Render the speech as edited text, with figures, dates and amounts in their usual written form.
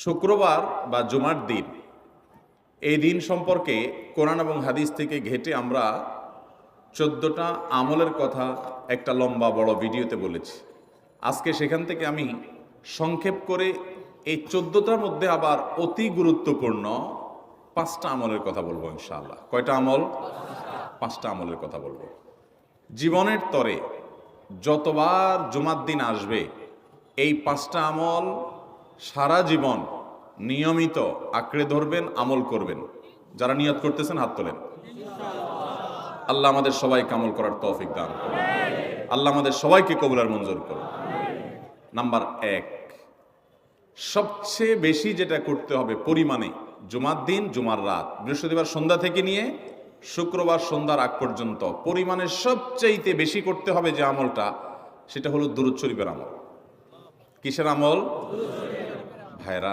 শুক্রবার বা জুমার দিন, এই দিন সম্পর্কে কোরআন এবং হাদিস থেকে ঘেঁটে আমরা 14টা আমলের কথা একটা লম্বা বড় ভিডিওতে বলেছি। আজকে সেখান থেকে আমি সংক্ষেপ করে এই 14টার মধ্যে আবার অতি গুরুত্বপূর্ণ 5টা আমলের কথা বলবো ইনশাআল্লাহ। কয়টা আমল? 5টা আমলের কথা বলবো। জীবনের তরে যতবার জুমার দিন আসবে এই 5টা আমল সারা জীবন নিয়মিত আঁকড়ে ধরবেন, আমল করবেন। যারা নিয়ত করতেছেন হাত তোলেন। আল্লাহ আমাদের সবাইকে আমল করার তৌফিক দান করুন। আল্লাহ আমাদের সবাইকে কবুল মঞ্জুর করুন। নাম্বার 1, সবচেয়ে বেশি যেটা করতে হবে পরিমাণে, জুমার দিন, জুমার রাত, বৃহস্পতিবার সন্ধ্যা থেকে নিয়ে শুক্রবার সন্ধ্যার আগ পর্যন্ত পরিমাণে সবচাইতে বেশি করতে হবে যে আমলটা, সেটা হলো দুরূদ শরীফের আমল। কিসের আমল ভাইরা?